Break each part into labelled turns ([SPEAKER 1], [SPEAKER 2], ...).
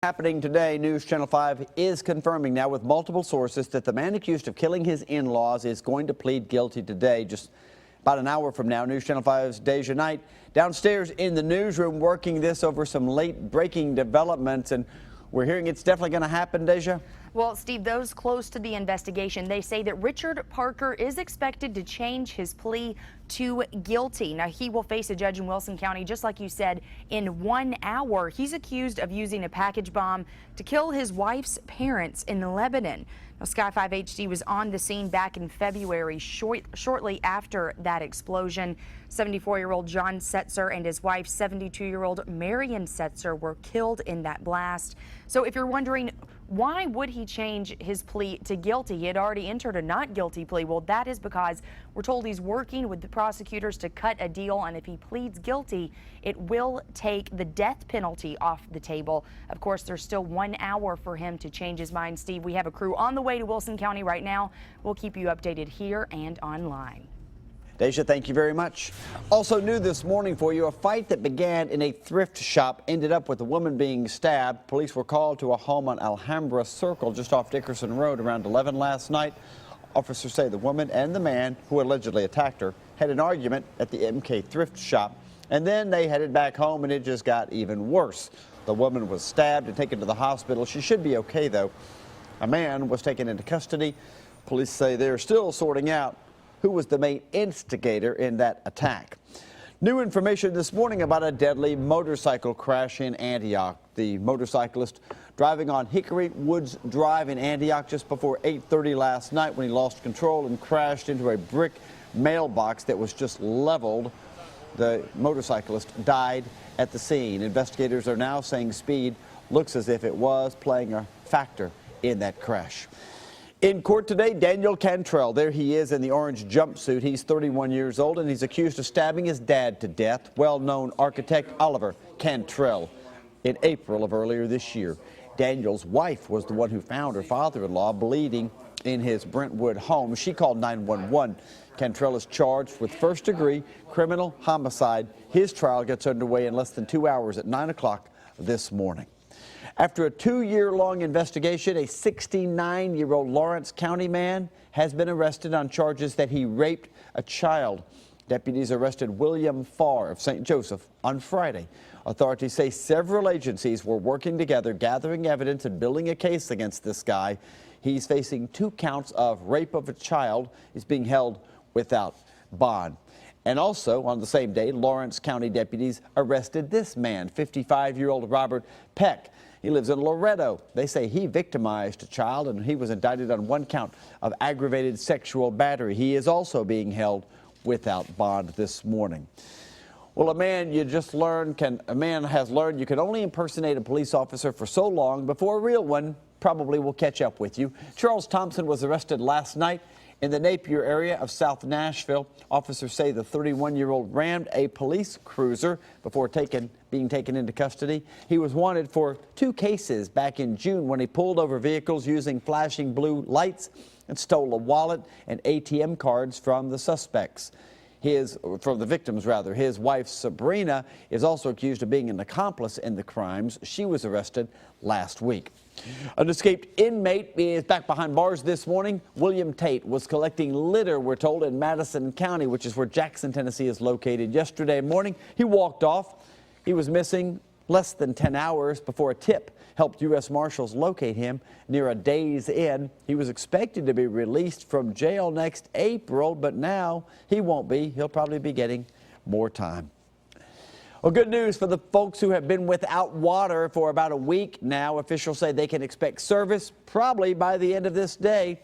[SPEAKER 1] Happening today, News Channel 5 is confirming now with multiple sources that the man accused of killing his in-laws is going to plead guilty today. Just about an hour from now, News Channel 5's Deja Knight downstairs in the newsroom working this over some late breaking developments, and we're hearing it's definitely going to happen, Deja.
[SPEAKER 2] Well, Steve, those close to the investigation, they say that Richard Parker is expected to change his plea to guilty. Now, he will face a judge in Wilson County, just like you said, in 1 hour. He's accused of using a package bomb to kill his wife's parents in Lebanon. Now, Sky 5 HD was on the scene back in February, shortly after that explosion. 74-year-old John Setzer and his wife, 72-year-old Marion Setzer, were killed in that blast. So if you're wondering, why would he change his plea to guilty? He had already entered a not guilty plea. Well, that is because we're told he's working with the prosecutors to cut a deal, and if he pleads guilty, it will take the death penalty off the table. Of course, there's still 1 hour for him to change his mind. Steve, we have a crew on the way to Wilson County right now. We'll keep you updated here and online.
[SPEAKER 1] Deja, thank you very much. Also new this morning for you, a fight that began in a thrift shop ended up with a woman being stabbed. Police were called to a home on Alhambra Circle just off Dickerson Road around 11 last night. Officers say the woman and the man who allegedly attacked her had an argument at the MK thrift shop, and then they headed back home and it just got even worse. The woman was stabbed and taken to the hospital. She should be okay though. A man was taken into custody. Police say they're still sorting out who was the main instigator in that attack. New information this morning about a deadly motorcycle crash in Antioch. The motorcyclist driving on Hickory Woods Drive in Antioch just before 8:30 last night when he lost control and crashed into a brick mailbox that was just leveled. The motorcyclist died at the scene. Investigators are now saying speed looks as if it was playing a factor in that crash. In court today, Daniel Cantrell. There he is in the orange jumpsuit. He's 31 years old and he's accused of stabbing his dad to death, well-known architect Oliver Cantrell, in April of earlier this year. Daniel's wife was the one who found her father-in-law bleeding in his Brentwood home. She called 911. Cantrell is charged with first-degree criminal homicide. His trial gets underway in less than 2 hours at 9 o'clock this morning. After a 2-year-long investigation, a 69-year-old Lawrence County man has been arrested on charges that he raped a child. Deputies arrested William Farr of St. Joseph on Friday. Authorities say several agencies were working together, gathering evidence and building a case against this guy. He's facing 2 counts of rape of a child. He's being held without bond. And also on the same day, Lawrence County deputies arrested this man, 55-year-old Robert Peck. He lives in Loretto. They say he victimized a child and he was indicted on 1 count of aggravated sexual battery. He is also being held without bond this morning. Well, a man has learned you can only impersonate a police officer for so long before a real one probably will catch up with you. Charles Thompson was arrested last night in the Napier area of South Nashville. Officers say the 31-year-old rammed a police cruiser before being taken into custody. He was wanted for 2 cases back in June when he pulled over vehicles using flashing blue lights and stole a wallet and ATM cards from the suspects. From the victims, rather. His wife, Sabrina, is also accused of being an accomplice in the crimes. She was arrested last week. An escaped inmate is back behind bars this morning. William Tate was collecting litter, we're told, in Madison County, which is where Jackson, Tennessee is located. Yesterday morning, he walked off. He was missing less than 10 hours before a tip helped U.S. Marshals locate him near a Days Inn. He was expected to be released from jail next April, but now he won't be. He'll probably be getting more time. Well, good news for the folks who have been without water for about a week now. Officials say they can expect service probably by the end of this day.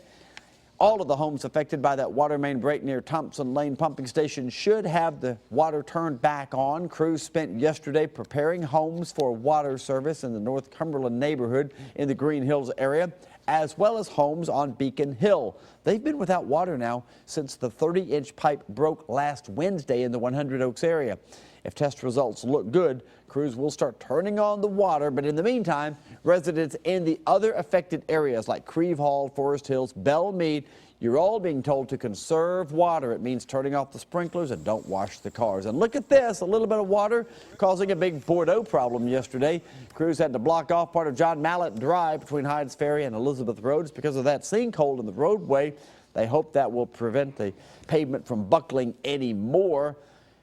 [SPEAKER 1] All of the homes affected by that water main break near Thompson Lane pumping station should have the water turned back on. Crews spent yesterday preparing homes for water service in the North Cumberland neighborhood in the Green Hills area, as well as homes on Beacon Hill. They've been without water now since the 30-inch pipe broke last Wednesday in the 100 Oaks area. If test results look good, crews will start turning on the water. But in the meantime, residents in the other affected areas like Creve Hall, Forest Hills, Belmead, you're all being told to conserve water. It means turning off the sprinklers and don't wash the cars. And look at this, a little bit of water causing a big Bordeaux problem yesterday. Crews had to block off part of John Mallet Drive between Hydes Ferry and Elizabeth Roads because of that sinkhole in the roadway. They hope that will prevent the pavement from buckling anymore,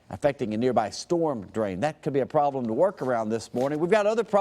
[SPEAKER 1] affecting a nearby storm drain. That could be a problem to work around this morning. We've got other problems.